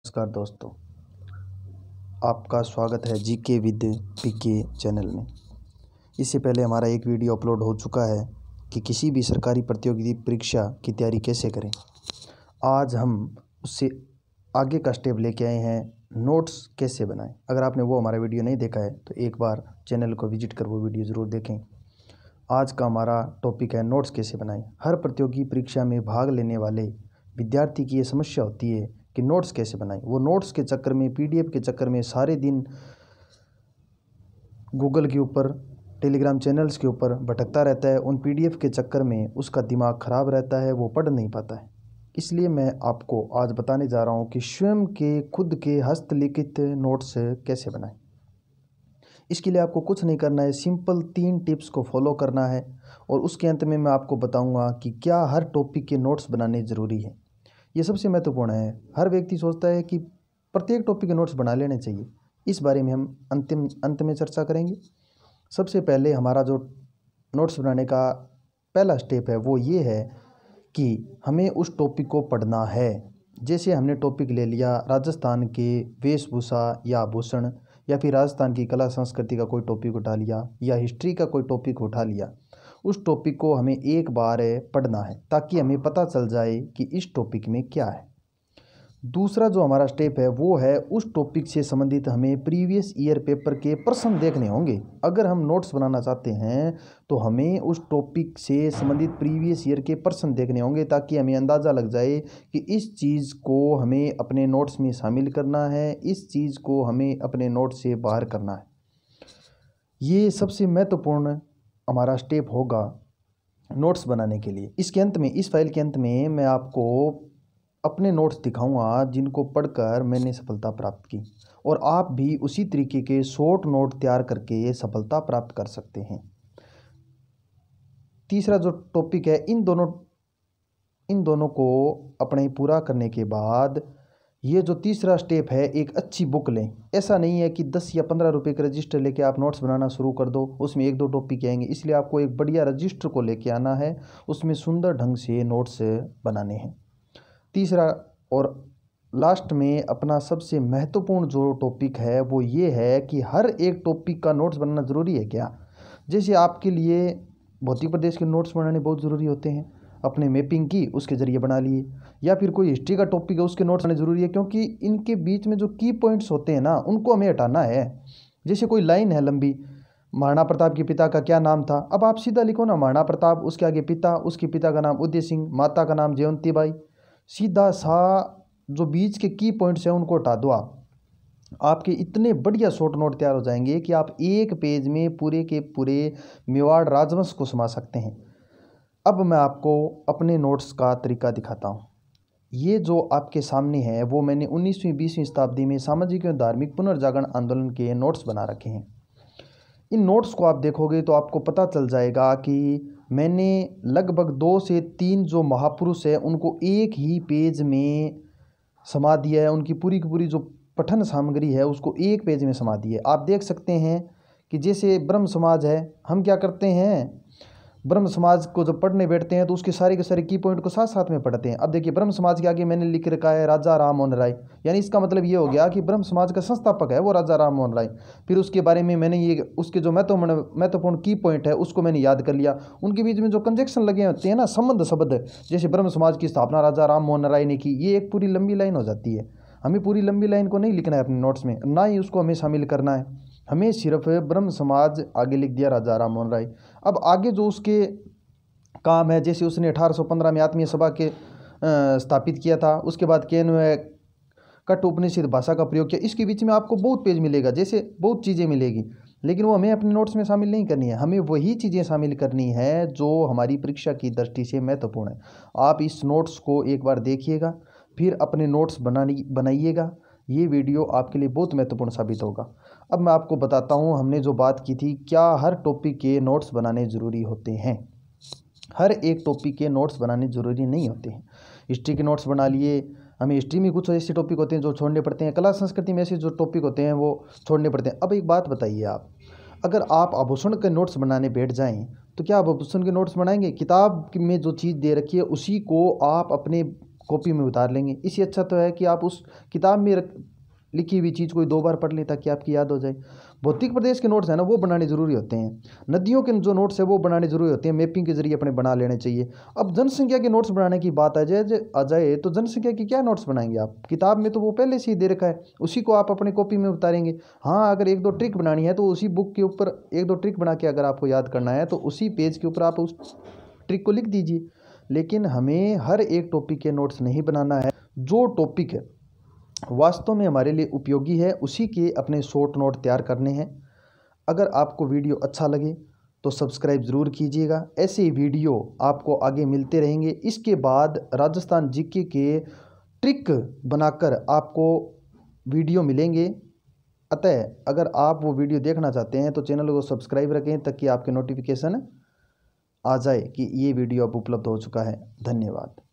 नमस्कार दोस्तों, आपका स्वागत है जीके विद पीके चैनल में। इससे पहले हमारा एक वीडियो अपलोड हो चुका है कि किसी भी सरकारी प्रतियोगिता परीक्षा की तैयारी कैसे करें। आज हम उससे आगे का स्टेप लेके आए हैं, नोट्स कैसे बनाएं। अगर आपने वो हमारा वीडियो नहीं देखा है तो एक बार चैनल को विजिट कर वो वीडियो ज़रूर देखें। आज का हमारा टॉपिक है नोट्स कैसे बनाएं। हर प्रतियोगी परीक्षा में भाग लेने वाले विद्यार्थी की ये समस्या होती है कि नोट्स कैसे बनाएं। वो नोट्स के चक्कर में, पीडीएफ के चक्कर में सारे दिन गूगल के ऊपर, टेलीग्राम चैनल्स के ऊपर भटकता रहता है। उन पीडीएफ के चक्कर में उसका दिमाग ख़राब रहता है, वो पढ़ नहीं पाता है। इसलिए मैं आपको आज बताने जा रहा हूँ कि स्वयं के खुद के हस्तलिखित नोट्स कैसे बनाएं। इसके लिए आपको कुछ नहीं करना है, सिंपल 3 टिप्स को फॉलो करना है और उसके अंत में मैं आपको बताऊंगा कि क्या हर टॉपिक के नोट्स बनाने ज़रूरी है। ये सबसे महत्वपूर्ण है। हर व्यक्ति सोचता है कि प्रत्येक टॉपिक के नोट्स बना लेने चाहिए। इस बारे में हम अंत में चर्चा करेंगे। सबसे पहले हमारा जो नोट्स बनाने का पहला स्टेप है वो ये है कि हमें उस टॉपिक को पढ़ना है। जैसे हमने टॉपिक ले लिया राजस्थान के वेशभूषा या आभूषण, या फिर राजस्थान की कला संस्कृति का कोई टॉपिक उठा लिया, या हिस्ट्री का कोई टॉपिक उठा लिया। उस टॉपिक को हमें एक बार पढ़ना है ताकि हमें पता चल जाए कि इस टॉपिक में क्या है। दूसरा जो हमारा स्टेप है वो है उस टॉपिक से संबंधित हमें प्रीवियस ईयर पेपर के प्रश्न देखने होंगे। अगर हम नोट्स बनाना चाहते हैं तो हमें उस टॉपिक से संबंधित प्रीवियस ईयर के प्रश्न देखने होंगे ताकि हमें अंदाज़ा लग जाए कि इस चीज़ को हमें अपने नोट्स में शामिल करना है, इस चीज़ को हमें अपने नोट्स से बाहर करना है। ये सबसे महत्वपूर्ण हमारा स्टेप होगा नोट्स बनाने के लिए। इसके अंत में, इस फाइल के अंत में मैं आपको अपने नोट्स दिखाऊंगा जिनको पढ़कर मैंने सफलता प्राप्त की, और आप भी उसी तरीके के शॉर्ट नोट तैयार करके सफलता प्राप्त कर सकते हैं। तीसरा जो टॉपिक है, इन दोनों को अपने पूरा करने के बाद ये जो तीसरा स्टेप है, एक अच्छी बुक लें। ऐसा नहीं है कि 10 या 15 रुपए का रजिस्टर लेके आप नोट्स बनाना शुरू कर दो, उसमें 1-2 टॉपिक आएंगे। इसलिए आपको एक बढ़िया रजिस्टर को लेके आना है, उसमें सुंदर ढंग से नोट्स बनाने हैं। तीसरा और लास्ट में अपना सबसे महत्वपूर्ण जो टॉपिक है वो ये है कि हर एक टॉपिक का नोट्स बनाना ज़रूरी है क्या। जैसे आपके लिए भौतिक प्रदेश के नोट्स बनाने बहुत ज़रूरी होते हैं, अपने मैपिंग की उसके ज़रिए बना लिए, या फिर कोई हिस्ट्री का टॉपिक है उसके नोट्स बनाने ज़रूरी है, क्योंकि इनके बीच में जो की पॉइंट्स होते हैं ना उनको हमें हटाना है। जैसे कोई लाइन है लंबी, महाराणा प्रताप के पिता का क्या नाम था, अब आप सीधा लिखो ना महाराणा प्रताप, उसके आगे पिता, उसके पिता का नाम उदय सिंह, माता का नाम जयवंती बाई। सीधा सा जो बीच के की पॉइंट्स हैं उनको हटा दो। आपके इतने बढ़िया शॉर्ट नोट तैयार हो जाएंगे कि आप एक पेज में पूरे के पूरे मेवाड़ राजवंश को समा सकते हैं। अब मैं आपको अपने नोट्स का तरीका दिखाता हूँ। ये जो आपके सामने है वो मैंने 19वीं 20वीं शताब्दी में सामाजिक एवं धार्मिक पुनर्जागरण आंदोलन के नोट्स बना रखे हैं। इन नोट्स को आप देखोगे तो आपको पता चल जाएगा कि मैंने लगभग 2 से 3 जो महापुरुष हैं उनको एक ही पेज में समा दिया है। उनकी पूरी की पूरी जो पठन सामग्री है उसको एक पेज में समा दी है। आप देख सकते हैं कि जैसे ब्रह्म समाज है, हम क्या करते हैं, ब्रह्म समाज को जब पढ़ने बैठते हैं तो उसके सारे के सारे की पॉइंट को साथ साथ में पढ़ते हैं। अब देखिए, ब्रह्म समाज के आगे मैंने लिख रखा है राजा राम मोहन राय, यानी इसका मतलब ये हो गया कि ब्रह्म समाज का संस्थापक है वो राजा राम मोहन राय। फिर उसके बारे में मैंने ये उसके जो महत्वपूर्ण की पॉइंट है उसको मैंने याद कर लिया। उनके बीच में जो कंजक्शन लगे होते हैं ना, संबंध शब्द, जैसे ब्रह्म समाज की स्थापना राजा राम मोहन राय ने की, ये एक पूरी लंबी लाइन हो जाती है। हमें पूरी लंबी लाइन को नहीं लिखना है अपने नोट्स में, ना ही उसको हमें शामिल करना है। हमें सिर्फ ब्रह्म समाज आगे लिख दिया, राजा राम मोहन राय। अब आगे जो उसके काम है, जैसे उसने 1815 में आत्मीय सभा के स्थापित किया था, उसके बाद केन में कठ उपनिषद भाषा का प्रयोग किया। इसके बीच में आपको बहुत पेज मिलेगा, जैसे बहुत चीज़ें मिलेगी, लेकिन वो हमें अपने नोट्स में शामिल नहीं करनी है। हमें वही चीज़ें शामिल करनी है जो हमारी परीक्षा की दृष्टि से महत्वपूर्ण है। आप इस नोट्स को एक बार देखिएगा, फिर अपने नोट्स बनाइएगा। ये वीडियो आपके लिए बहुत महत्वपूर्ण साबित होगा। अब मैं आपको बताता हूँ, हमने जो बात की थी, क्या हर टॉपिक के नोट्स बनाने ज़रूरी होते हैं। हर एक टॉपिक के नोट्स बनाने ज़रूरी नहीं होते हैं। हिस्ट्री के नोट्स बना लिए, हमें हिस्ट्री में कुछ ऐसे टॉपिक होते हैं जो छोड़ने पड़ते हैं, कला संस्कृति में ऐसे जो टॉपिक होते हैं वो छोड़ने पड़ते हैं। अब एक बात बताइए, आप अगर आप आभूषण के नोट्स बनाने बैठ जाएं तो क्या आप आभूषण के नोट्स बनाएंगे? किताब में जो चीज़ दे रखी है उसी को आप अपने कॉपी में उतार लेंगे। इससे अच्छा तो है कि आप उस किताब में लिखी हुई चीज़ कोई 2 बार पढ़ लें ताकि आपकी याद हो जाए। भौतिक प्रदेश के नोट्स हैं ना, वो बनाने ज़रूरी होते हैं। नदियों के जो नोट्स है वो बनाने ज़रूरी होते हैं, मैपिंग के जरिए अपने बना लेने चाहिए। अब जनसंख्या के नोट्स बनाने की बात आ जाए तो जनसंख्या की क्या नोट्स बनाएंगे आप? किताब में तो वो पहले से ही दे रखा है, उसी को आप अपने कॉपी में उतारेंगे। हाँ, अगर 1-2 ट्रिक बनानी है तो उसी बुक के ऊपर 1-2 ट्रिक बना के अगर आपको याद करना है तो उसी पेज के ऊपर आप उस ट्रिक को लिख दीजिए। लेकिन हमें हर एक टॉपिक के नोट्स नहीं बनाना है। जो टॉपिक है वास्तव में हमारे लिए उपयोगी है उसी के अपने शॉर्ट नोट तैयार करने हैं। अगर आपको वीडियो अच्छा लगे तो सब्सक्राइब ज़रूर कीजिएगा। ऐसे ही वीडियो आपको आगे मिलते रहेंगे। इसके बाद राजस्थान जीके के ट्रिक बनाकर आपको वीडियो मिलेंगे। अतः अगर आप वो वीडियो देखना चाहते हैं तो चैनल को सब्सक्राइब रखें ताकि आपके नोटिफिकेशन आ जाए कि ये वीडियो अब उपलब्ध हो चुका है। धन्यवाद।